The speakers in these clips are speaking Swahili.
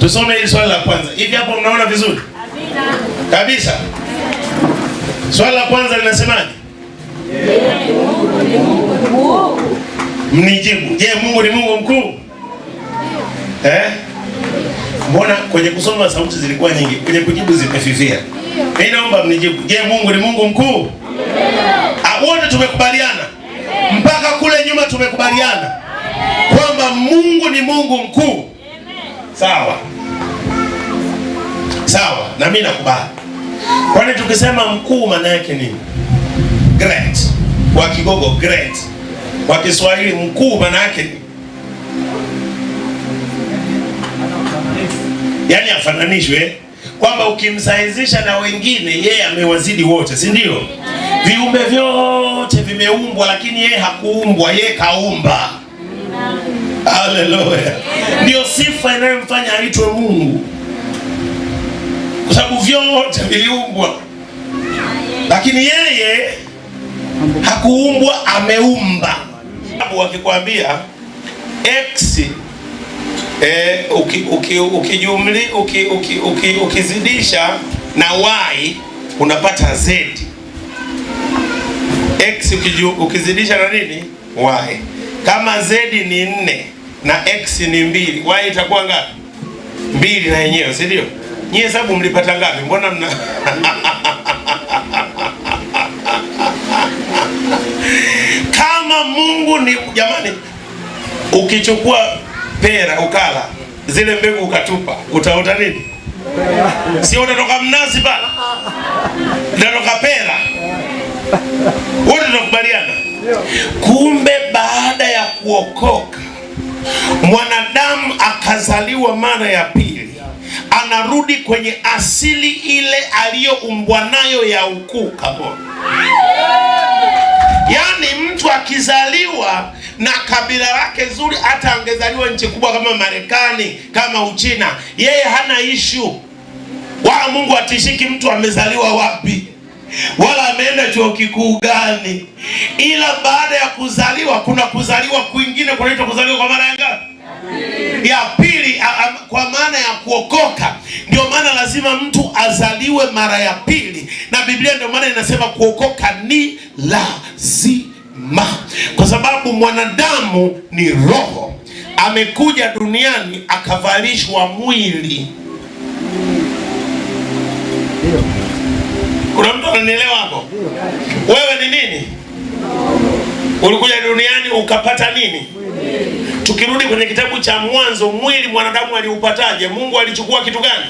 Tusome hili swali la kwanza. Hivi hapo mnaona vizuri? Amina. Kabisa. Swali la kwanza linasemaje? Mungu ni Mungu mkuu. Mnijibu. Je, Mungu ni Mungu mkuu? Mbona kwenye kusoma sauti zilikuwa nyingi, kwenye kujibu zimefifia? Mimi naomba mnijibu. Je, Mungu ni Mungu mkuu? Wote tumekubaliana. Mpaka kule nyuma tumekubaliana kwamba Mungu ni Mungu mkuu. Sawa. Sawa, na mimi nakubali. Kwani tukisema mkuu maana yake nini? Great. Kwa Kigogo great. Kwa Kiswahili mkuu maana yake nini? Yaani afananishwe kwamba ukimsahizisha na wengine yeye amewazidi wote, si ndio? Viumbe vyote vimeumbwa lakini yeye hakuumbwa, yeye kaumba. Haleluya. Ndio sifa inayomfanya aitwe Mungu. Kwa sababu vyote viliumbwa lakini yeye hakuumbwa, ameumba. Wakikwambia x ukizidisha na y unapata z. X ukizidisha na nini? Y. Kama z ni 4 na x ni 2, y itakuwa ngapi? 2 na yenyewe, si ndio? Nyie hesabu mlipata ngapi? Mbona mna kama Mungu ni jamani, ukichukua pera ukala zile mbegu ukatupa, utaota nini? Sio utatoka mnazi pale? Utatoka pera. Wote tunakubaliana. Kumbe baada ya kuokoka mwanadamu akazaliwa mara ya pili, anarudi kwenye asili ile aliyoumbwa nayo ya ukuu kabisa. Yaani mtu akizaliwa na kabila lake zuri, hata angezaliwa nchi kubwa kama Marekani, kama Uchina, yeye hana issue. Wala Mungu atishiki mtu amezaliwa wapi, wala ameenda chuo kikuu gani. Ila baada ya kuzaliwa kuna kuzaliwa kwingine kunaitwa kuzaliwa kwa mara ya ngapi? Ya pili, kwa maana ya kuokoka. Ndio maana lazima mtu azaliwe mara ya pili, na Biblia ndio maana inasema kuokoka ni lazima, kwa sababu mwanadamu ni roho, amekuja duniani akavalishwa mwili. Kuna mtu ananielewa hapo? Wewe ni nini? Ulikuja duniani ukapata nini? Tukirudi kwenye kitabu cha Mwanzo, mwili mwanadamu aliupataje? Mungu alichukua kitu gani?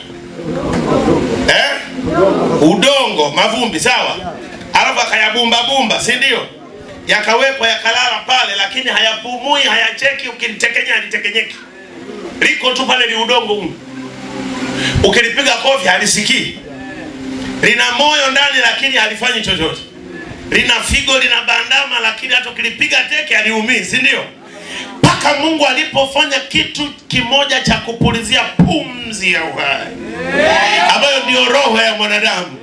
Udongo, mavumbi, sawa? Alafu akayabumba bumba, si ndio? Yakawekwa, yakalala pale, lakini hayapumui, hayacheki, ukilitekenya halitekenyeki. Liko tu pale, ni udongo. Ukilipiga kofi halisikii. Lina moyo ndani lakini halifanyi chochote. Lina figo, lina bandama, lakini hata ukilipiga teke haliumii, si ndio? Paka Mungu alipofanya kitu kimoja cha kupulizia pumzi ya uhai, ambayo ndio roho ya mwanadamu,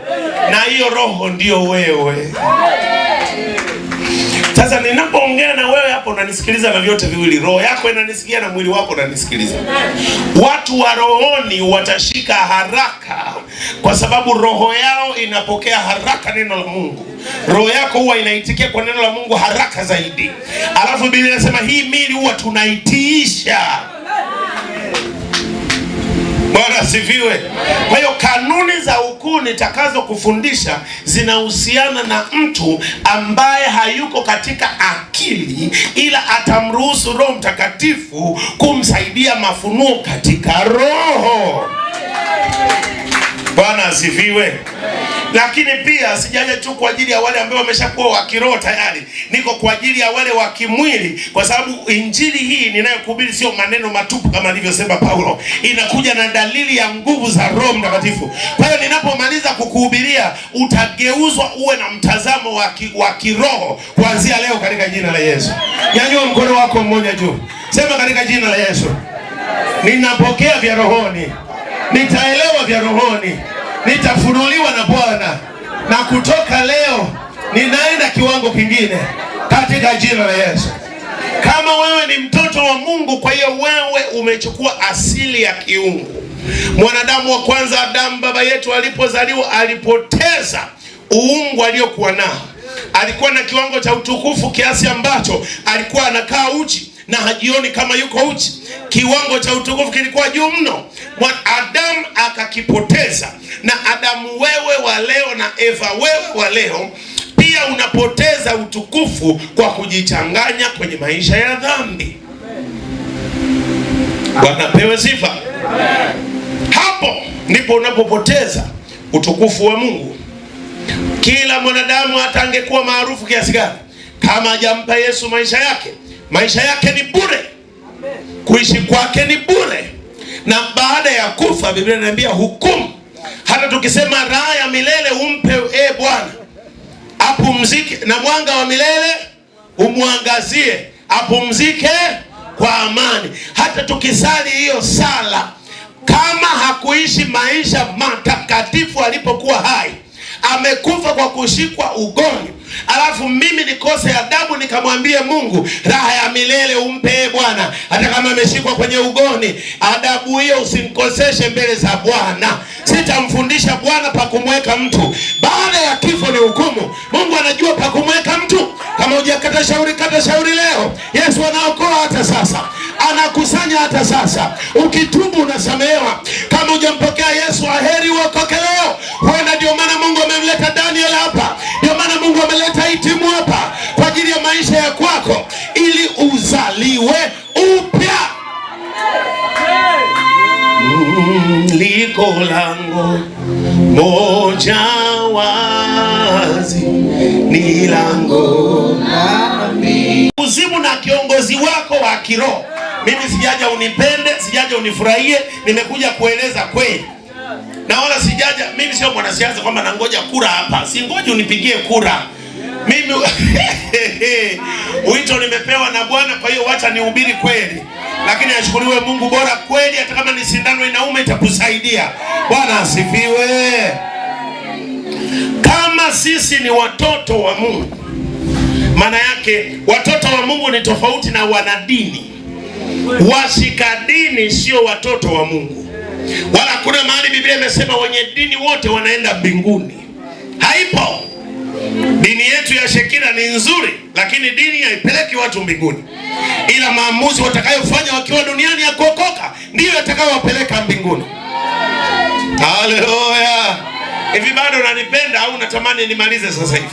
na hiyo roho ndio wewe. Sasa ninapoongea na wewe hapo unanisikiliza na vyote viwili. Roho yako inanisikia na mwili wako unanisikiliza. Watu wa rohoni watashika haraka kwa sababu roho yao inapokea haraka neno la Mungu. Roho yako huwa inaitikia kwa neno la Mungu haraka zaidi. Alafu Biblia inasema hii mili huwa tunaitiisha. Bwana asifiwe. Kwa hiyo kanuni za ukuu nitakazo kufundisha zinahusiana na mtu ambaye hayuko katika akili, ila atamruhusu Roho Mtakatifu kumsaidia mafunuo katika roho. Bwana asifiwe. Lakini pia sijaje tu kwa ajili ya wale ambao wameshakuwa wa kiroho tayari, niko kwa ajili ya wale wa kimwili, kwa sababu injili hii ninayokuhubiri sio maneno matupu kama alivyosema Paulo, inakuja na dalili ya nguvu za Roho Mtakatifu. Kwa hiyo ninapomaliza kukuhubiria utageuzwa uwe na mtazamo wa kiroho kuanzia leo katika jina la Yesu. Nyanyua mkono wako mmoja juu, sema katika jina la Yesu, ninapokea vya rohoni, nitaelewa vya rohoni, nitafunuliwa na Bwana, na kutoka leo ninaenda kiwango kingine katika jina la Yesu. Kama wewe ni mtoto wa Mungu, kwa hiyo wewe umechukua asili ya kiungu. Mwanadamu wa kwanza Adamu, baba yetu, alipozaliwa alipoteza uungu aliokuwa nao. Alikuwa na kiwango cha utukufu kiasi ambacho alikuwa anakaa uchi na hajioni kama yuko uchi. Kiwango cha utukufu kilikuwa juu mno. Adamu akakipoteza. Na Adamu wewe wa leo na Eva wewe wa leo pia unapoteza utukufu kwa kujichanganya kwenye maisha ya dhambi. Bwana pewe sifa. Hapo ndipo unapopoteza utukufu wa Mungu. Kila mwanadamu hata angekuwa maarufu kiasi gani, kama hajampa Yesu maisha yake ni bure. Kuishi kwake ni bure. Na baada ya kufa, Biblia inaniambia hukumu. Hata tukisema raha ya milele umpe Bwana, apumzike, na mwanga wa milele umwangazie, apumzike kwa amani. Hata tukisali hiyo sala, kama hakuishi maisha matakatifu alipokuwa hai, amekufa kwa kushikwa ugoni, alafu mimi nikose adabu nikamwambie Mungu raha ya milele umpe Bwana, hata kama ameshikwa kwenye ugoni, adabu hiyo usimkoseshe mbele za Bwana. Sitamfundisha Bwana pa kumweka mtu. Baada ya kifo ni hukumu. Mungu anajua pa kumweka mtu. Kama hujakata shauri, kata shauri leo. Yesu anaokoa hata sasa, anakusanya hata sasa. Ukitubu unasamehewa. Kama hujampokea Yesu, aheri uokoke leo. Huenda ndio maana Mungu amemleta Daniel hapa, ndio maana Mungu ameleta hii timu hapa kwa ajili ya maisha ya kwako, ili uzaliwe upya. Liko lango moja wazi, ni lango la mbingu. Kuzimu na kiongozi wako wa kiroho. Mimi sijaja unipende, sijaja unifurahie, nimekuja kueleza kweli. Na wala sijaja, mimi sio mwanasiasa kwamba nangoja kura hapa. Singoji unipigie kura. Mimi wito nimepewa na Bwana, kwa hiyo wacha nihubiri kweli. Lakini ashukuriwe Mungu, bora kweli hata kama ni sindano inauma itakusaidia. Bwana asifiwe. Kama sisi ni watoto wa Mungu, maana yake watoto wa Mungu ni tofauti na wanadini. Washika dini sio watoto wa Mungu. Wala kuna mahali Biblia imesema wenye dini wote wanaenda mbinguni. Haipo. Dini yetu ya Shekina ni nzuri, lakini dini haipeleki watu mbinguni. Ila maamuzi watakayofanya wakiwa duniani ya kuokoka ndiyo yatakayowapeleka mbinguni. Haleluya. Hivi bado unanipenda au unatamani nimalize sasa hivi?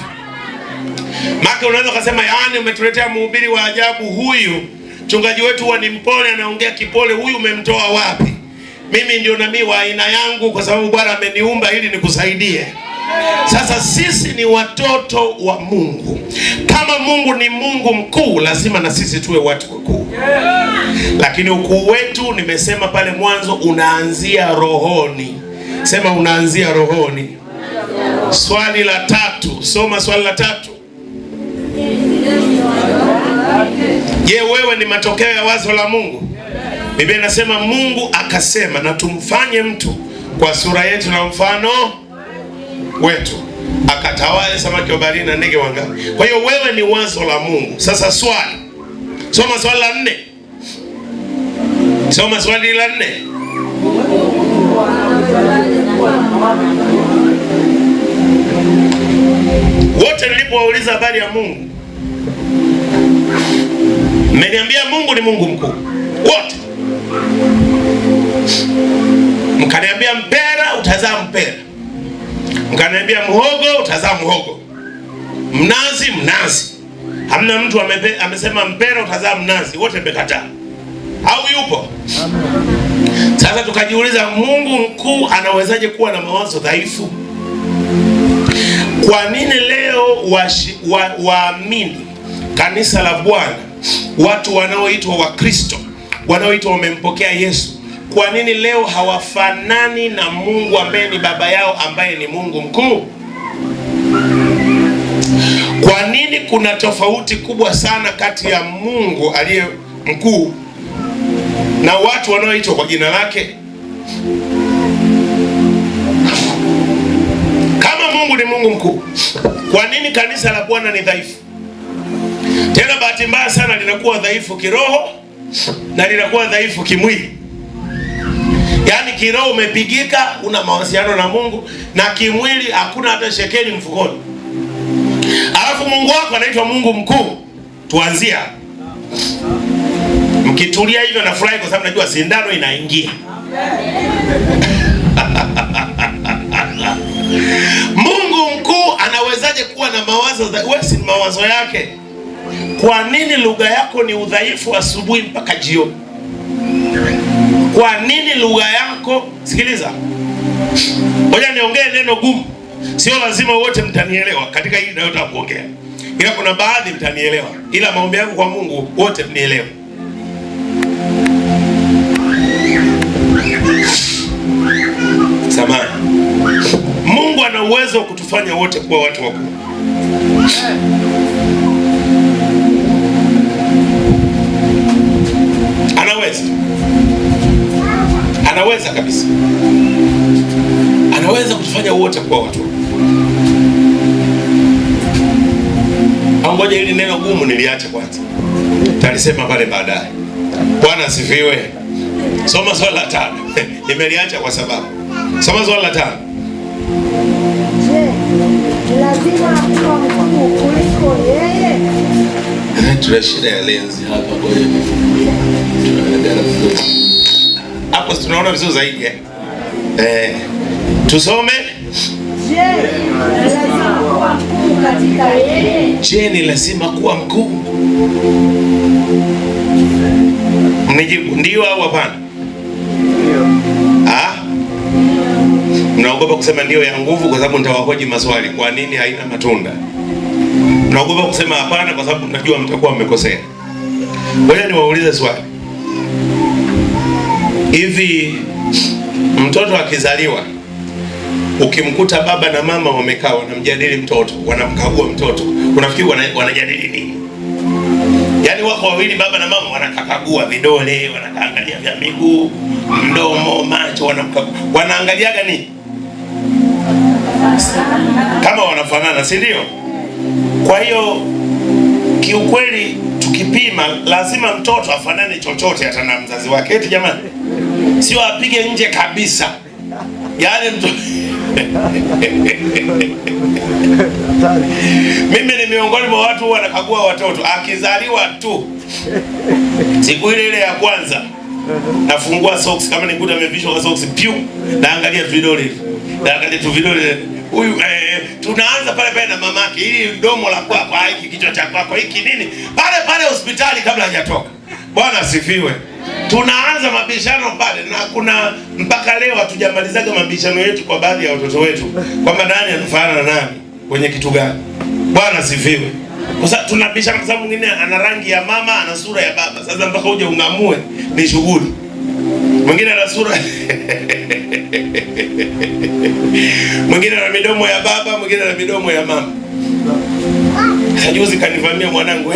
Maka unaweza kusema yaani umetuletea mhubiri wa ajabu huyu. Mchungaji wetu huwa ni mpole, anaongea kipole, huyu umemtoa wapi? Mimi ndio nabii wa aina yangu, kwa sababu Bwana ameniumba ili nikusaidie. Sasa sisi ni watoto wa Mungu. Kama Mungu ni Mungu mkuu, lazima na sisi tuwe watu wakuu. Lakini ukuu wetu, nimesema pale mwanzo, unaanzia rohoni. Sema unaanzia rohoni. Swali la 3, soma swali la 3. Je, wewe ni matokeo ya wazo la Mungu? Biblia inasema Mungu akasema na tumfanye mtu kwa sura yetu na mfano wetu, akatawale samaki wa baharini na ndege wa angani. Kwa hiyo wewe ni wazo la Mungu. Sasa swali, soma swali la 4. Soma swali la 4. Wote nilipowauliza habari ya Mungu, mmeniambia Mungu ni Mungu mkuu. Wote mkaniambia mpera utazaa mpera, mkaniambia mhogo utazaa mhogo, mnazi mnazi. Hamna mtu amesema mpera utazaa mnazi. Wote mmekataa. Au yupo? Sasa tukajiuliza, Mungu mkuu anawezaje kuwa na mawazo dhaifu? Kwa nini leo waamini kanisa la Bwana, watu wanaoitwa Wakristo, wanaoitwa wamempokea Yesu, kwa nini leo hawafanani na Mungu ambaye ni baba yao, ambaye ni Mungu mkuu? Kwa nini kuna tofauti kubwa sana kati ya Mungu aliye mkuu na watu wanaoitwa kwa jina lake? Kama Mungu ni Mungu mkuu, kwa nini kanisa la Bwana ni dhaifu? Tena bahati mbaya sana linakuwa dhaifu kiroho na linakuwa dhaifu kimwili. Yaani kiroho umepigika, una mawasiliano na Mungu, na kimwili hakuna hata shekeli mfukoni. Alafu Mungu wako anaitwa Mungu mkuu. Tuanzia. Mkitulia hivyo na furahi kwa sababu najua sindano inaingia. Mungu mkuu anawezaje kuwa na mawazo wewe si mawazo yake? Kwa nini lugha yako ni udhaifu asubuhi mpaka jioni? Kwa nini lugha yako, sikiliza. Ngoja niongee neno gumu. Sio lazima wote mtanielewa katika hili ninayotaka kuongea. Ila kuna baadhi mtanielewa. Ila maombi yangu kwa Mungu wote mnielewe. Samahani. Mungu ana uwezo wa kutufanya wote kuwa watu wakuu. Anaweza. Anaweza kabisa. Anaweza kutufanya wote kuwa watu wakuu. Ngoja hili neno gumu niliache kwanza. Talisema pale baadaye. Bwana asifiwe. Soma swali la 5. Nimeliacha kwa sababu. Soma swali la 5. Je, lazima kuwa mkuu kuliko yeye? Tuna shida ya lenzi hapa, ngoja nifungue. Tunaendelea vizuri. Hapo tunaona vizuri zaidi tusome. Je, lazima kuwa mkuu katika yeye? Je, ni lazima kuwa mkuu? Mnijibu ndio au hapana? Mnaogopa kusema ndio ya nguvu kwa sababu nitawahoji maswali. Kwa nini haina matunda? Mnaogopa kusema hapana kwa sababu mnajua mtakuwa mmekosea. Ngoja niwaulize swali. Hivi mtoto akizaliwa, ukimkuta baba na mama wamekaa wanamjadili mtoto, wanamkagua mtoto, unafikiri wanajadili nini? Yaani wako wawili, baba na mama, wanakagua vidole, wanaangalia vya miguu, mdomo, macho, wanamkagua. Wanaangaliaga nini? Kama wanafanana, si ndio? Kwa hiyo kiukweli tukipima lazima mtoto afanane chochote hata na mzazi wake. Eti jamani, sio apige nje kabisa. Yaani mimi ni miongoni mwa watu wanakagua watoto. Akizaliwa tu siku ile ya kwanza nafungua socks, kama nikuta amevishwa kwa socks piu, naangalia vidole. Naangalia tu vidole. Huyu tunaanza pale pale na mamake, ili mdomo la kwako, hiki kichwa cha kwako, hiki nini? Pale pale hospitali kabla hajatoka. Bwana asifiwe. Tunaanza mabishano pale, na kuna mpaka leo hatujamalizaga mabishano yetu kwa baadhi ya watoto wetu kwamba nani anafanana na nani kwenye kitu gani. Bwana asifiwe. Kwa sababu tunabishana kwa sababu mwingine ana rangi ya mama, ana sura ya baba. Sasa mpaka uje ungamue ni shughuli. Mwingine ana sura mwingine ana midomo ya baba, mwingine ana midomo ya mama. Juzi kanivamia mwanangu,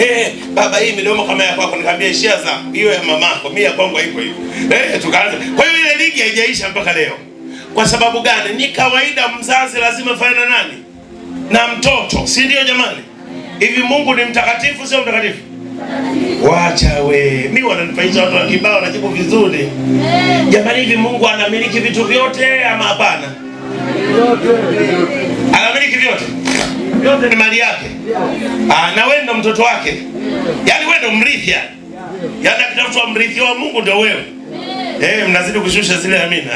baba, hii midomo kama ya kwako. Nikamwambia ishia zangu, hiyo ya mamako, mimi ya kwangu haiko hivyo. Tukaanza. Kwa hiyo ile ligi haijaisha mpaka leo. Kwa sababu gani? Ni kawaida mzazi lazima fanane na nani? Na mtoto, si ndio jamani? Hivi Mungu ni mtakatifu sio mtakatifu? Wacha we. Mimi wananifaisha watu wa kibao najibu vizuri. Jamani, hivi Mungu anamiliki vitu vyote ama hapana? Anamiliki vyote. Vyote ni mali yake. Na wewe ndo mtoto wake. Yaani wewe ndo mrithi. Yaani akitafuta mrithi wa Mungu ndo wewe. Mnazidi kushusha zile amina.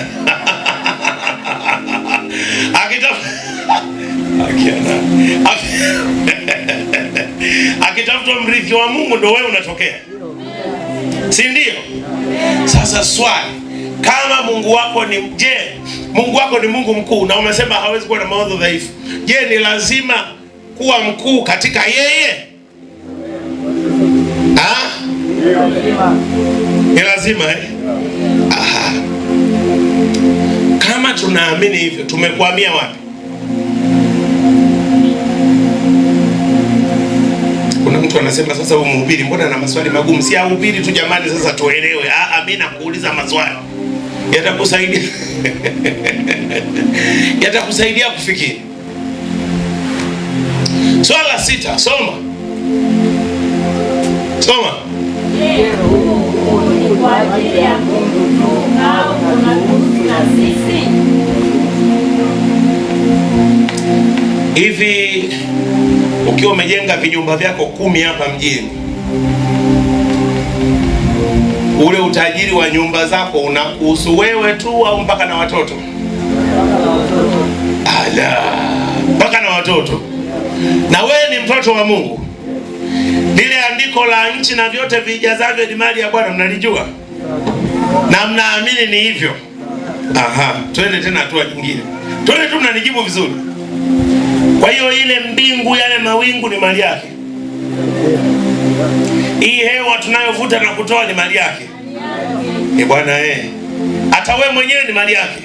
Akitafuta mrithi wa Mungu ndo wewe unatokea. Si ndio? Sasa swali, kama Mungu wako ni Mungu wako ni Mungu mkuu na umesema hawezi kuwa na mawazo dhaifu. Je, ni lazima kuwa mkuu katika yeye? Ni lazima Kama tunaamini hivyo, tumekwamia wapi? Kuna mtu anasema sasa huyu mhubiri mbona ana maswali magumu? Si ahubiri tu jamani, sasa tuelewe. Mimi nakuuliza maswali yatakusaidia yatakusaidia kufikiri. Swali la 6, soma. kwa ajili ya Mungu tu au kunatuhusu na sisi? Hivi ukiwa umejenga vinyumba vyako 10 hapa mjini, ule utajiri wa nyumba zako unakuhusu wewe tu au mpaka na watoto? Ala, mpaka na watoto. Na wewe ni mtoto wa Mungu. Lile andiko la nchi na vyote vijazavyo ni mali ya Bwana mnalijua? Na mnaamini ni hivyo? Aha, twende tena hatua nyingine. Twende tu mnanijibu vizuri. Kwa hiyo ile mbingu, yale mawingu ni mali yake. Hii hewa tunayovuta na kutoa ni mali yake. Bwana hata wewe mwenyewe ni mali yake.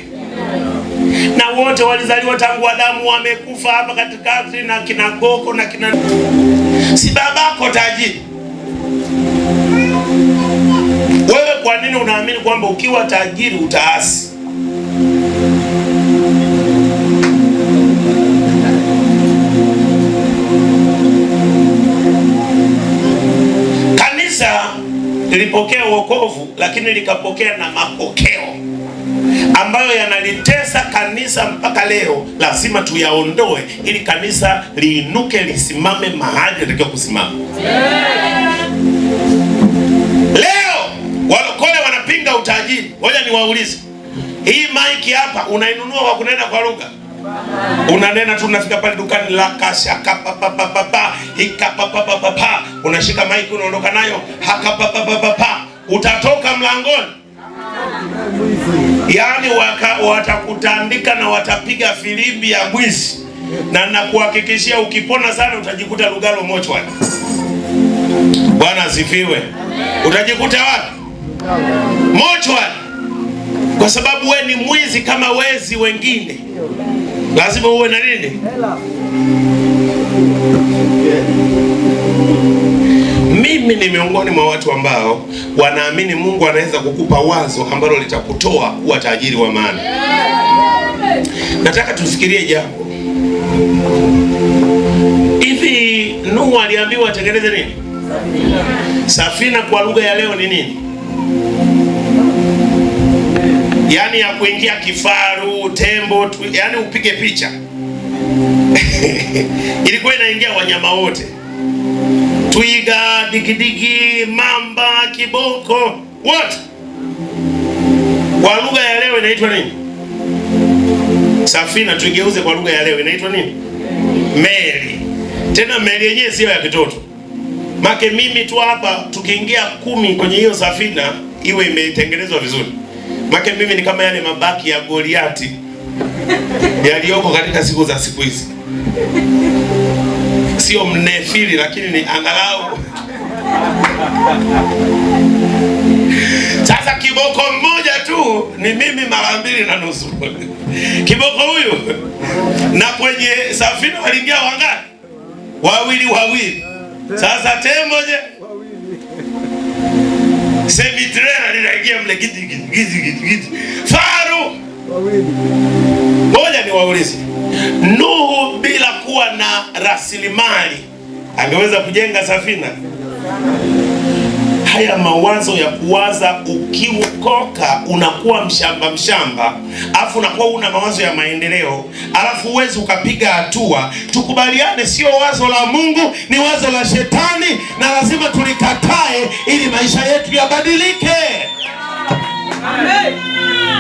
Na wote walizaliwa tangu Adamu wamekufa hapa katikati, na kina Goko na kina... Si babako tajiri? Wewe kwa nini unaamini kwamba ukiwa tajiri utaasi? Kanisa lilipokea wokovu, lakini likapokea na mapokeo ambayo yanalitesa kanisa mpaka leo. Lazima tuyaondoe ili kanisa liinuke, lisimame mahali linatakiwa kusimama. Leo walokole wanapinga utajiri. Ngoja niwaulize, hii maiki hapa unainunua kwa kunena kwa lugha? Unanena tu, unafika pale dukani la kasha kapapapapa ikapapapapa, unashika maiki unaondoka nayo hakapapapapa, utatoka mlangoni. Yaani watakutandika na watapiga filimbi ya mwizi, na nakuhakikishia ukipona sana utajikuta Lugalo mochwani. Bwana asifiwe. Utajikuta wapi? Mochwani. Kwa sababu we ni mwizi kama wezi wengine. Lazima uwe na nini? Mimi ni miongoni mwa watu ambao wanaamini Mungu anaweza kukupa wazo ambalo litakutoa kuwa tajiri wa maana. Nataka tufikirie jambo. Hivi Nuhu aliambiwa atengeneze nini? Safina kwa lugha ya leo ni nini? Yaani ya kuingia kifaru, tembo, yaani upige picha. Ilikuwa inaingia wanyama wote. Twiga, digidigi, mamba, kiboko, wote. Kwa lugha ya leo inaitwa nini? Safina tugeuze kwa lugha ya leo inaitwa nini? Meli. Tena meli yenyewe sio ya kitoto. Make mimi tu hapa tukiingia 10 kwenye hiyo safina iwe imetengenezwa vizuri. Make mimi ni kama yale mabaki ya Goliati yaliyoko katika siku za siku hizi. Sio mnefili lakini ni angalau. Sasa kiboko mmoja tu ni mimi mara 2.5. Kiboko huyu, na kwenye safina waliingia wangapi? Wawili. Sasa tembo je? Semi-trailer linaingia mle gidi. Faru moja. Ni waulize, Nuhu bila kuwa na rasilimali angeweza kujenga safina? Haya mawazo ya kuwaza ukiokoka unakuwa mshamba, alafu unakuwa una mawazo ya maendeleo, alafu uwezi ukapiga hatua. Tukubaliane, sio wazo la Mungu, ni wazo la shetani, na lazima tulikatae ili maisha yetu yabadilike. Amen.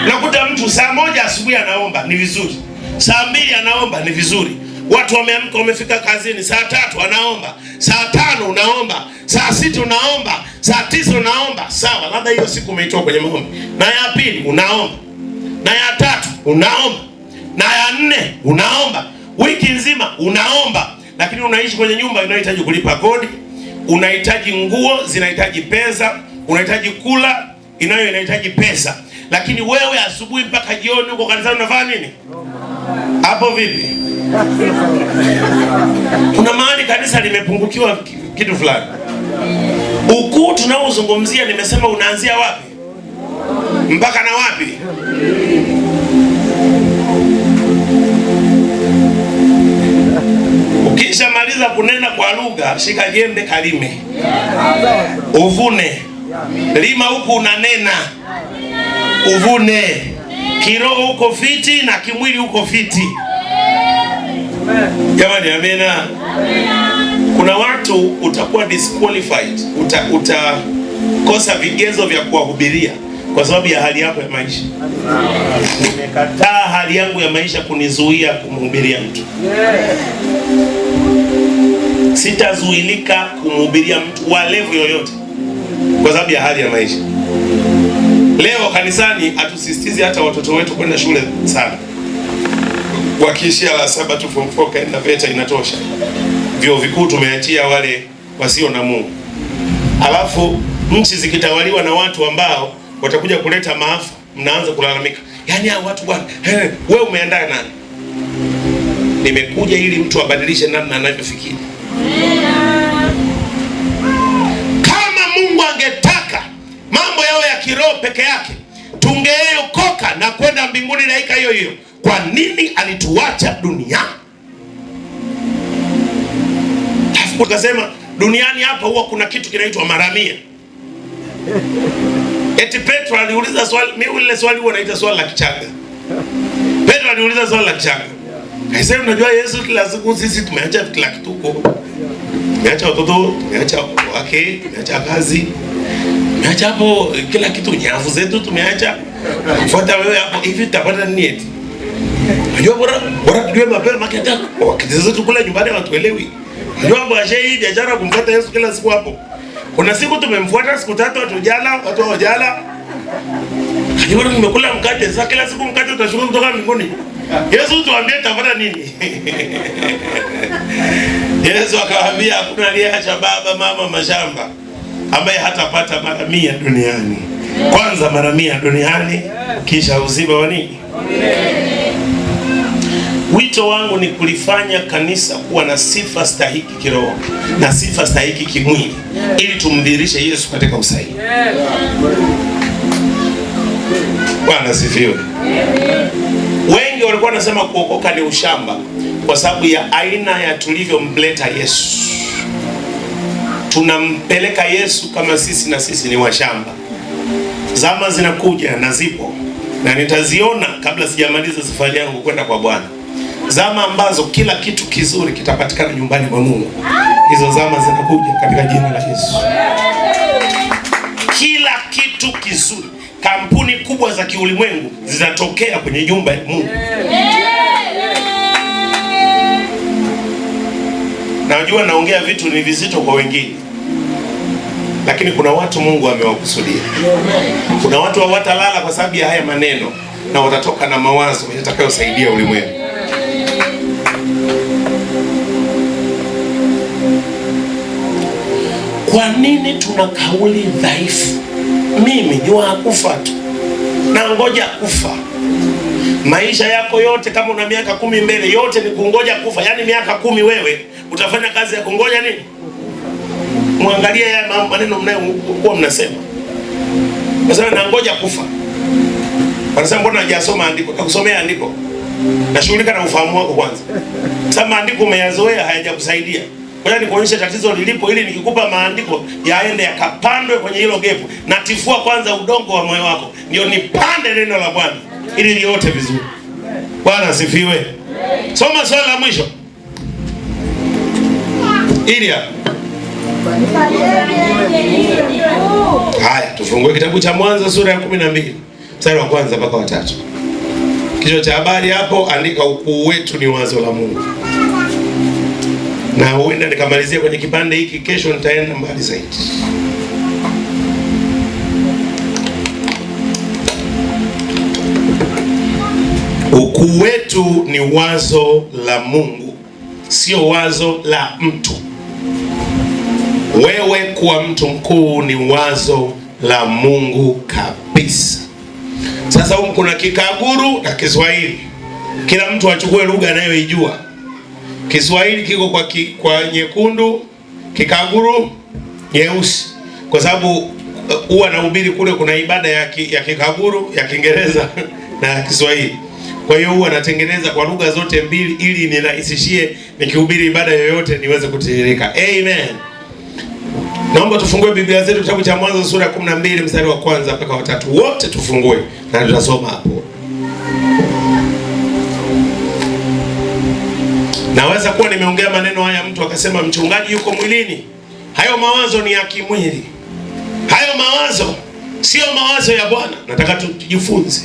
Nakuta mtu saa 1 asubuhi anaomba, ni vizuri. Saa 2 anaomba, ni vizuri. Watu wameamka wamefika kazini, saa 3 anaomba, saa 5 unaomba, saa 6 unaomba, saa 9 unaomba. Sawa, labda hiyo siku umeitoa kwenye maombi. Na ya pili unaomba, na ya 3 unaomba, na ya 4 unaomba. Wiki nzima unaomba, lakini unaishi kwenye nyumba inayohitaji kulipa kodi, unahitaji nguo zinahitaji pesa, unahitaji kula inahitaji pesa. Lakini wewe asubuhi mpaka jioni uko kanisani unafanya nini? Hapo vipi? Kuna mahali kanisa limepungukiwa kitu fulani. Ukuu tunaozungumzia nimesema unaanzia wapi? Mpaka na wapi? Ukisha maliza kunena kwa lugha, shika jembe kalime. Uvune. Lima huku unanena, uvune. Kiroho uko fiti na kimwili uko fiti. Jamani, amena. Kuna watu utakuwa disqualified, utakosa vigezo vya kuwahubiria kwa sababu ya hali yako ya maisha. Nimekataa hali yangu ya maisha kunizuia kumhubiria mtu. Sitazuilika kumhubiria mtu wa level yoyote kwa sababu ya hali ya maisha. Leo kanisani hatusisitizi hata watoto wetu kwenda shule sana. Wakiishia la 7 tu form 4 kaenda VETA inatosha. Vyuo vikuu tumeachia wale wasio na Mungu. Alafu nchi zikitawaliwa na watu ambao watakuja kuleta maafa, mnaanza kulalamika. Yaani hao watu bwana, wewe umeandaa nani? Nimekuja ili mtu abadilishe namna anavyofikiri. Kama Mungu angetaka mambo yao ya kiroho peke yake, tungeokoka na kwenda mbinguni dakika hiyo hiyo. Kwa nini alituacha duniani? Alafu tukasema duniani hapa huwa kuna kitu kinaitwa maramia. Eti Petro aliuliza swali, mimi ile swali huwa naita swali la kichanga. Petro aliuliza swali la kichanga. Kaisema unajua Yesu kila siku sisi tumeacha kila kitu huko. Tumeacha watoto, tumeacha wake, tumeacha kazi. Tumeacha hapo kila kitu, nyavu zetu tumeacha. Fuata wewe hapo hivi utapata nini eti? Unajua bora tujue mapema makata. Wakati zetu kule nyumbani watuelewi. Unajua bwana hii biashara kumfuata Yesu kila siku hapo. Kuna siku tumemfuata siku 3 watu hawajala. Unajua nimekula mkate, sasa kila siku mkate utashuka kutoka mbinguni. Yesu tuambie tafadha nini? Yesu akawaambia hakuna aliyeacha baba, mama, mashamba ambaye hatapata mara 100 duniani. Kwanza mara 100 duniani, kisha uzima wa nini? Wito wangu ni kulifanya kanisa kuwa na sifa stahiki kiroho na sifa stahiki kimwili ili tumdhihirishe Yesu katika usahihi. Bwana sifiwe. Wengi walikuwa wanasema kuokoka ni ushamba kwa sababu ya aina ya tulivyomleta Yesu. Tunampeleka Yesu kama sisi na sisi ni washamba. Zama zinakuja na zipo na nitaziona kabla sijamaliza safari yangu kwenda kwa Bwana. Zama ambazo kila kitu kizuri kitapatikana nyumbani mwa Mungu. Hizo zama zinakuja katika jina la Yesu. Kila kitu kizuri, kampuni kubwa za kiulimwengu zinatokea kwenye nyumba ya Mungu. Najua naongea vitu ni vizito kwa wengine, lakini kuna watu Mungu amewakusudia. Kuna watu hawatalala kwa sababu ya haya maneno na watatoka na mawazo yatakayosaidia ulimwengu. Kwa nini tuna kauli dhaifu? Mimi ni wa kufa tu, na ngoja kufa. Maisha yako yote kama una miaka 10 mbele, yote ni kungoja kufa. Yaani miaka 10 wewe utafanya kazi ya kungoja nini? Muangalie ya maneno mnayokuwa mnasema. Nasema na ngoja kufa. Wanasema mbona hujasoma andiko? Nakusomea andiko. Nashughulika na ufahamu wako kwanza. Sasa maandiko umeyazoea hayajakusaidia. Ngoja nikuonyeshe tatizo lilipo ili nikikupa maandiko yaende yakapandwe kwenye hilo gepu. Na tifua kwanza udongo wa moyo wako ndio nipande neno la Bwana ili liote vizuri. Bwana asifiwe. Soma swali la mwisho. Ilia. Haya, tufungue kitabu cha Mwanzo sura ya 12 mstari wa kwanza mpaka wa 3. Kichwa cha habari hapo andika ukuu wetu ni wazo la Mungu. Na huenda nikamalizia kwenye kipande hiki, kesho nitaenda mbali zaidi. Ukuu wetu ni wazo la Mungu, sio wazo la mtu. Wewe kuwa mtu mkuu ni wazo la Mungu kabisa. Sasa huko kuna Kikaguru na Kiswahili. Kila mtu achukue lugha anayoijua. Kiswahili kiko kwa nyekundu, Kikaguru nyeusi. Kwa sababu huwa nahubiri kule kuna ibada ya Kikaguru, ya Kiingereza na ya Kiswahili. Kwa hiyo huwa natengeneza kwa lugha zote mbili ili nirahisishie nikihubiri ibada yoyote niweze kutiririka. Amen. Naomba tufungue Biblia zetu kitabu cha Mwanzo sura ya 12 mstari wa kwanza mpaka wa 3. Wote tufungue na tutasoma hapo. Naweza kuwa nimeongea maneno haya mtu akasema mchungaji yuko mwilini. Hayo mawazo ni ya kimwili. Hayo mawazo sio mawazo ya Bwana. Nataka tujifunze.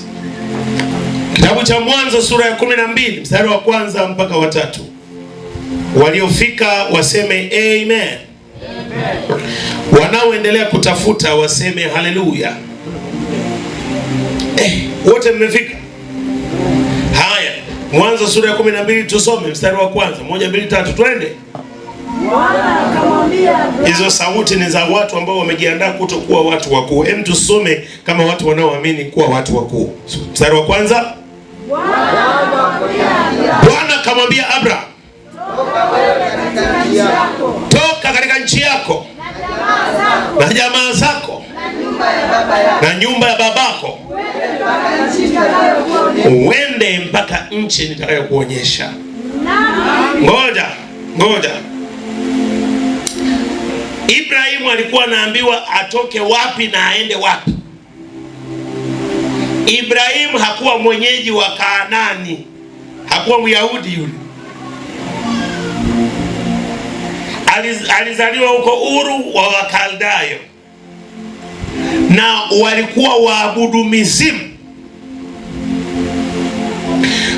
Kitabu cha Mwanzo sura ya 12 mstari wa kwanza mpaka wa 3. Waliofika waseme amen. Wanaoendelea kutafuta waseme haleluya. Wote mmefika? Haya, Mwanzo sura ya 12 tusome mstari wa kwanza. 1 2 3 twende. Bwana akamwambia Abrahamu. Hizo sauti ni za watu ambao wamejiandaa kutokuwa watu wakuu. Hem, tusome kama watu wanaoamini kuwa watu wakuu. Mstari wa kwanza. Bwana akamwambia Abrahamu, toka katika nchi yako na jamaa zako na nyumba ya babako, uende mpaka nchi nitakayokuonyesha. Ngoja. Ibrahimu alikuwa anaambiwa atoke wapi na aende wapi. Ibrahimu hakuwa mwenyeji wa Kanaani, hakuwa Myahudi yule. Alizaliwa huko Uru wa Wakaldayo, na walikuwa waabudu mizimu.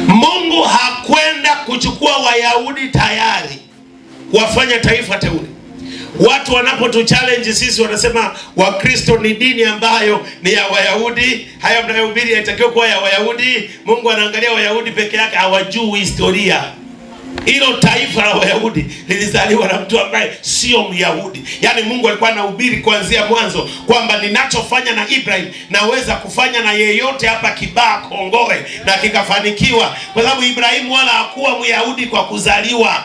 Mungu hakwenda kuchukua Wayahudi tayari wafanya taifa teule. Watu wanapotu challenge sisi wanasema Wakristo ni dini ambayo ni ya Wayahudi. Haya mnayohubiri haitakiwi kuwa ya Wayahudi. Mungu anaangalia Wayahudi peke yake, hawajui historia. Hilo taifa la Wayahudi lilizaliwa na mtu ambaye sio Myahudi. Yaani Mungu alikuwa anahubiri kuanzia mwanzo kwamba ninachofanya na Ibrahim naweza kufanya na yeyote hapa Kibaha Kongowe na kikafanikiwa, kwa sababu Ibrahimu wala hakuwa Myahudi kwa kuzaliwa.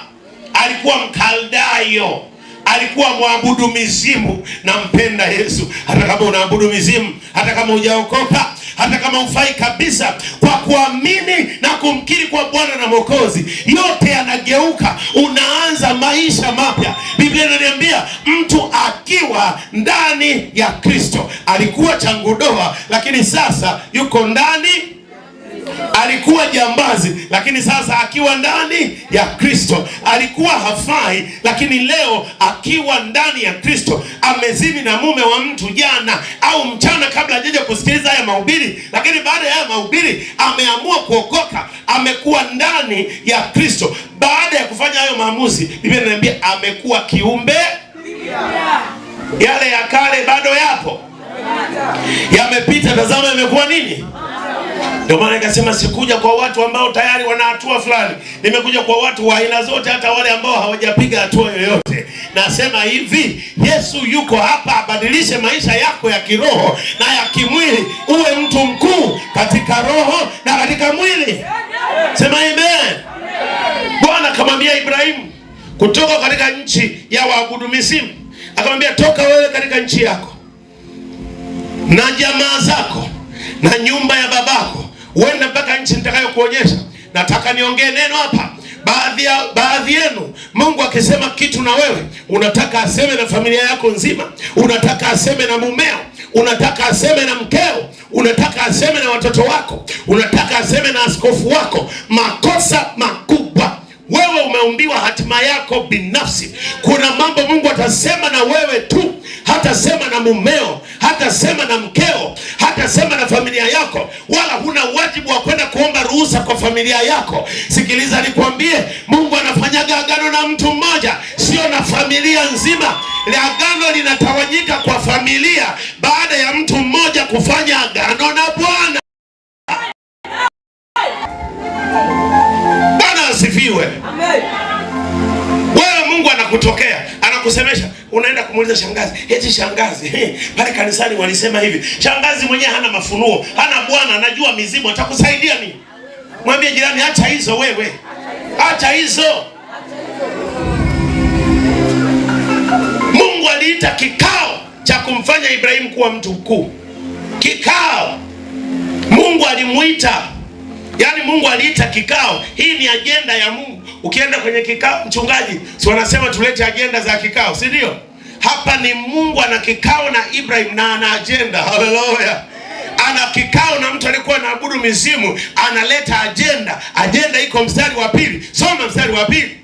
Alikuwa Mkaldayo. Alikuwa mwabudu mizimu na mpenda Yesu. Hata kama unaabudu mizimu, hata kama hujaokoka, hata kama ufai kabisa, kwa kuamini na kumkiri kwa Bwana na Mwokozi, yote yanageuka, unaanza maisha mapya. Biblia inaniambia mtu akiwa ndani ya Kristo, alikuwa changudoa lakini sasa yuko ndani. Alikuwa jambazi lakini sasa akiwa ndani ya Kristo. Alikuwa hafai lakini leo akiwa ndani ya Kristo amezini na mume wa mtu jana au mchana kabla hajaja kusikiliza haya mahubiri, lakini baada ya haya mahubiri ameamua kuokoka, amekuwa ndani ya Kristo. Baada ya kufanya hayo maamuzi, Biblia inaniambia amekuwa kiumbe. Yale ya kale bado yapo, yamepita, tazama yamekuwa nini? Ndio maana nikasema sikuja kwa watu ambao tayari wana hatua fulani. Nimekuja kwa watu wa aina zote, hata wale ambao hawajapiga hatua yoyote. Nasema hivi, Yesu yuko hapa abadilishe maisha yako ya kiroho na ya kimwili, uwe mtu mkuu katika roho na katika mwili. Sema amen. Bwana akamwambia Ibrahimu kutoka katika nchi ya waabudu mizimu, akamwambia toka wewe katika nchi yako na jamaa zako na nyumba ya babako, uende mpaka nchi nitakayokuonyesha. Nataka niongee neno hapa. Baadhi yenu Mungu akisema kitu na wewe unataka aseme na familia yako nzima, unataka aseme na mumeo, unataka aseme na mkeo, unataka aseme na watoto wako, unataka aseme na askofu wako. Makosa makubwa. Wewe umeumbiwa hatima yako binafsi. Kuna mambo Mungu atasema na wewe tu, hata sema na mumeo, hata sema na mkeo, hata sema na familia yako, wala huna wajibu wa kwenda kuomba ruhusa kwa familia yako. Sikiliza nikwambie, Mungu anafanyaga agano na mtu mmoja, sio na familia nzima. Ile agano linatawanyika kwa familia baada ya mtu mmoja kufanya agano na Bwana. Bwana asifiwe. Amen. Wewe Mungu anakutokea, anakusemesha, unaenda kumuuliza shangazi, eti shangazi, pale kanisani walisema hivi. Shangazi mwenyewe hana mafunuo, hana Bwana, anajua mizimu, atakusaidia nini? Mwambie jirani, acha hizo wewe. Acha hizo. Mungu aliita kikao cha kumfanya Ibrahimu kuwa mtu mkuu. Kikao. Mungu alimuita. Yaani Mungu aliita kikao. Hii ni agenda ya Mungu. Ukienda kwenye kikao, mchungaji, si wanasema tulete agenda za kikao, si ndio? Hapa ni Mungu ana kikao na Ibrahim na ana agenda. Haleluya. Ana kikao na mtu aliyekuwa anaabudu mizimu, analeta agenda. Agenda iko mstari wa pili. Soma mstari wa pili.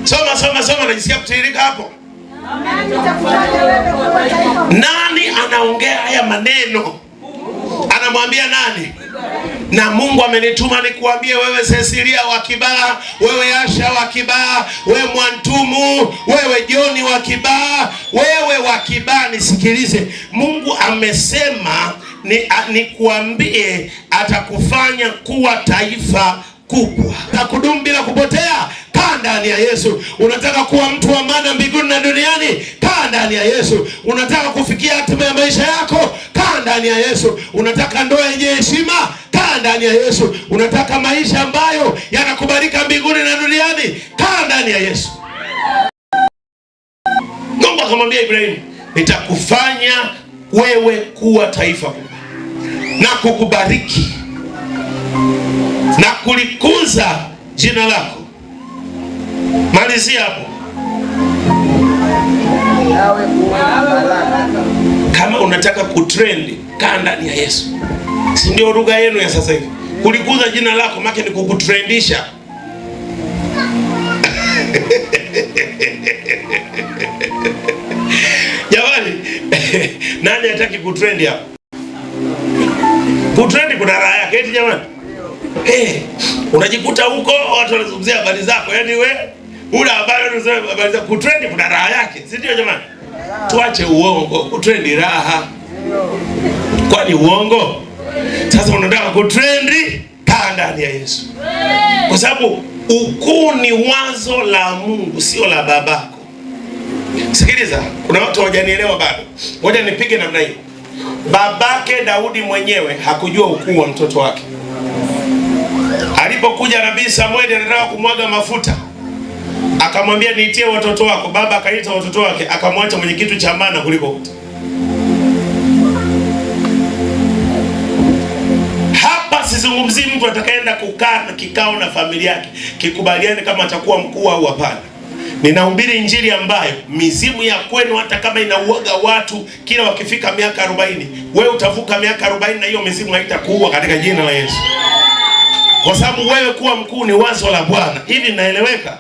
Soma, najisikia kutiririka hapo. Nani anaongea haya maneno? Anamwambia nani? Na Mungu amenituma nikuambie wewe Cecilia wa Kibaha, wewe Asha wa Kibaha, wewe Mwantumu, wewe Joni wa Kibaha, wewe wa Kibaha, nisikilize. Mungu amesema nikuambie atakufanya kuwa taifa kubwa, takudumu bila kupotea. Kaa ndani ya Yesu. Unataka kuwa mtu wa maana mbinguni na duniani? Kaa ndani ya Yesu. Unataka kufikia hatima ya maisha yako? Kaa ndani ya Yesu. Unataka ndoa yenye heshima? Kaa ndani ya Yesu. Unataka maisha ambayo yanakubalika mbinguni na duniani? Kaa ndani ya Yesu. Mungu akamwambia Ibrahim, nitakufanya wewe kuwa taifa kubwa na kukubariki na kulikuza jina lako. Malizia hapo. Kama unataka kutrend, kaa ndani ya Yesu. Si ndio lugha yenu ya sasa hivi? Kulikuza jina lako maana ni kukutrendisha. Jamani, nani hataki kutrend hapa? Kutrend kuna raha yake eti jamani. Unajikuta huko watu wanazungumzia habari zako. Yaani ule habari unasema habari za kutrend kuna raha yake. Si ndio jamani? Tuache uongo, kutrend raha. Kwani uongo? Sasa unataka kutrend, kaa ndani ya Yesu. Kwa sababu ukuu ni wazo la Mungu, sio la babako. Sikiliza, kuna watu hawajanielewa bado. Ngoja nipige namna hii. Babake Daudi mwenyewe hakujua ukuu wa mtoto wake. Alipokuja Nabii Samueli anataka kumwaga mafuta, akamwambia niitie watoto wako. Baba akaita watoto wake, akamwacha mwenye kitu cha maana kuliko wote. Hapa sizungumzii mtu atakayeenda kukaa na kikao na familia yake kikubaliane kama atakuwa mkuu au hapana. Ninahubiri injili ambayo mizimu ya kwenu hata kama inauaga watu kila wakifika miaka 40, wewe utavuka miaka 40 na hiyo mizimu haitakuua katika jina la Yesu. Kwa sababu wewe kuwa mkuu ni wazo la Bwana. Hivi naeleweka?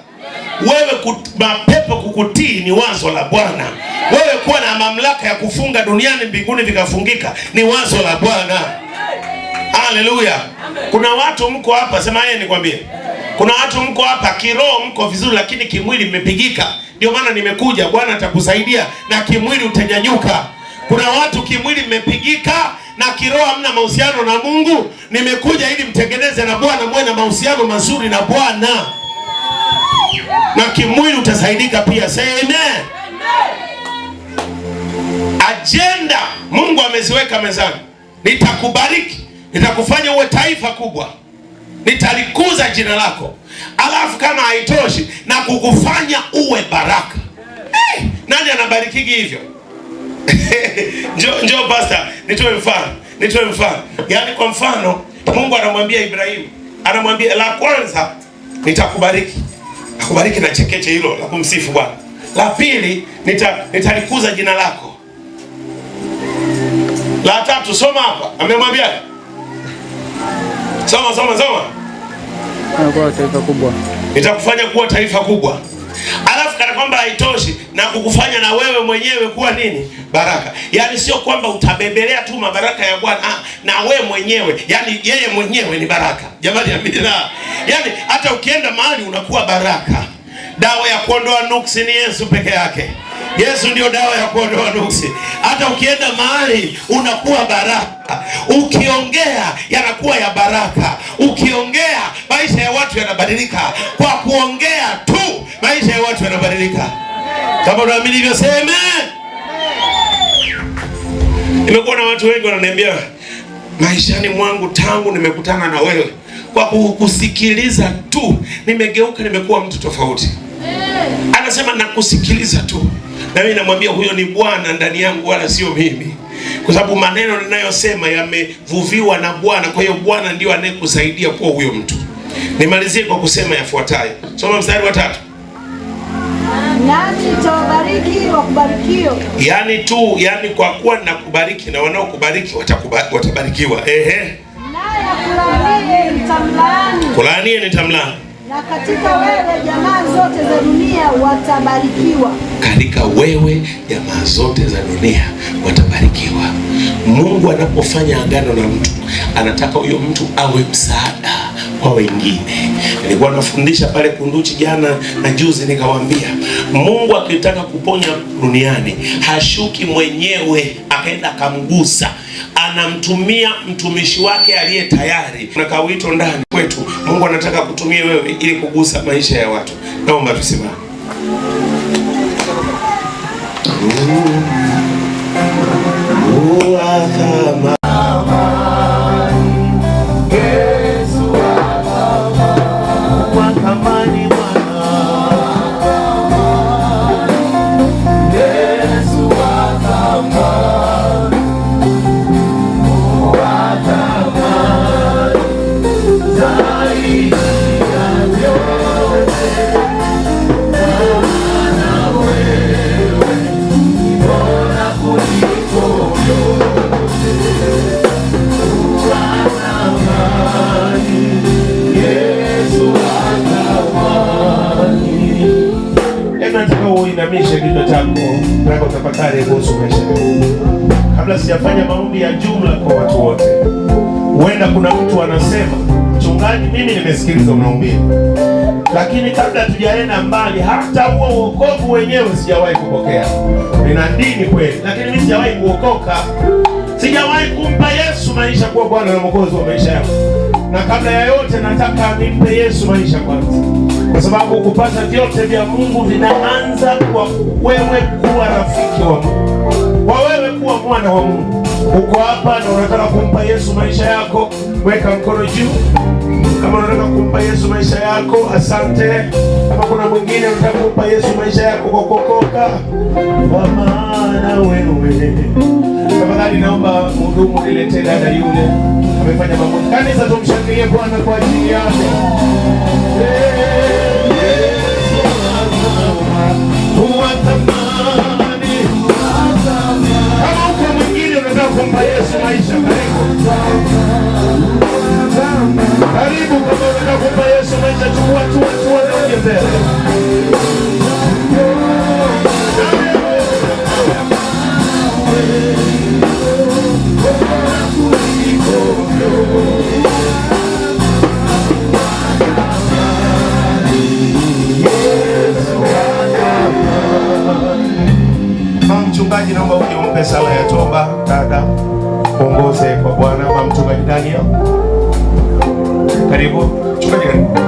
Wewe mapepo kukutii ni wazo la Bwana. Wewe kuwa na mamlaka ya kufunga duniani mbinguni vikafungika ni wazo la Bwana. Haleluya. Kuna watu mko hapa, sema yeye nikwambie. Kuna watu mko hapa kiroho mko vizuri lakini kimwili mmepigika. Ndio maana nimekuja, Bwana atakusaidia na kimwili utanyanyuka. Kuna watu kimwili mmepigika na kiroho hamna mahusiano na Mungu. Nimekuja ili mtengeneze na Bwana, mwe na mahusiano mazuri na Bwana. Na kimwili utasaidika pia. Say amen. Agenda Mungu ameziweka mezani. Nitakubariki, nitakufanya uwe taifa kubwa, nitalikuza jina lako. Alafu kama haitoshi na kukufanya uwe baraka. Nani anabarikigi hivyo? Njoo pastor, nitoe mfano. Yaani kwa mfano, Mungu anamwambia Ibrahimu, anamwambia la kwanza nitakubariki. Akubariki na chekeche hilo la kumsifu Bwana. La pili nitalikuza jina lako. La tatu soma hapa. Amemwambia Soma. Kuwa taifa kubwa. Nitakufanya kuwa taifa kubwa. Alafu kana kwamba haitoshi na kukufanya na wewe mwenyewe kuwa nini? Baraka. Yaani sio kwamba utabebelea tu mabaraka ya Bwana, na wewe mwenyewe. Yaani yeye mwenyewe ni baraka. Jamani amina. Yaani hata ukienda mahali unakuwa baraka. Dawa ya kuondoa nuksi ni Yesu peke yake. Yesu ndio dawa ya kuondoa nuksi. Hata ukienda mahali unakuwa baraka. Ukiongea yanakuwa ya baraka. Ukiongea maisha ya watu yanabadilika. Kwa kuongea tu maisha ya watu yanabadilika. Kama unaamini hivyo sema. Nimekuwa na watu wengi wananiambia maishani mwangu tangu nimekutana na wewe, kwa kusikiliza tu nimegeuka, nimekuwa mtu tofauti. Anasema nakusikiliza tu. Na mimi namwambia huyo ni Bwana ndani yangu wala sio mimi. Kwa sababu maneno ninayosema yamevuviwa na Bwana. Kwa hiyo Bwana ndio anayekusaidia kuwa huyo mtu. Nimalizie kwa kusema yafuatayo. Soma mstari wa 3. nami nitawabariki wakubarikio. Yani kwa kuwa nakubariki na wanaokubariki watabarikiwa. Naye akulaanie nitamlaani. Kulaanie nitamlaani. Na katika wewe jamaa zote za dunia watabarikiwa. Katika wewe jamaa zote za dunia watabarikiwa. Mungu anapofanya agano na mtu, anataka huyo mtu awe msaada kwa wengine. Nilikuwa nafundisha pale Kunduchi jana na juzi, nikawaambia Mungu akitaka kuponya duniani hashuki mwenyewe akaenda akamgusa, anamtumia mtumishi wake aliye tayari. Kuna kawito ndani kwetu, Mungu anataka kutumia wewe ili kugusa maisha ya watu. Naomba tusimame. Uinamishe kichwa chako na utafakari kuhusu maisha yako. Kabla sijafanya maombi ya jumla kwa watu wote, huenda kuna mtu anasema, mchungaji, mimi nimesikiliza unaombea, lakini kabla tujaenda mbali, hata huo wokovu wenyewe sijawahi kupokea. Nina dini kweli, lakini mimi sijawahi kuokoka. Sijawahi kumpa Yesu maisha kuwa Bwana na Mwokozi wa maisha yangu. Na kabla ya yote nataka nimpe Yesu maisha kwanza, kwa sababu kupata vyote vya Mungu vinaanza kwa wewe kuwa rafiki wa Mungu, kwa wewe kuwa mwana wa Mungu. Uko hapa na unataka kumpa Yesu maisha yako, weka mkono juu kama unataka kumpa Yesu maisha yako. Asante. Kama kuna mwingine unataka kumpa Yesu maisha yako kwa kuokoka, kwa maana wewe. Tafadhali naomba mhudumu niletee dada yule amefanya mambo. Kanisa tumshangilie Bwana kwa ajili yake. Kama uko mwingine unataka kumpa Yesu maisha, karibu. Kama unataka kumpa Yesu maisha, chukua tu na uje mbele. Mchungaji, naomba uje umpe sala ya toba dada, ongoze kwa Bwana. Mchungaji Daniel, karibu. Mchungaji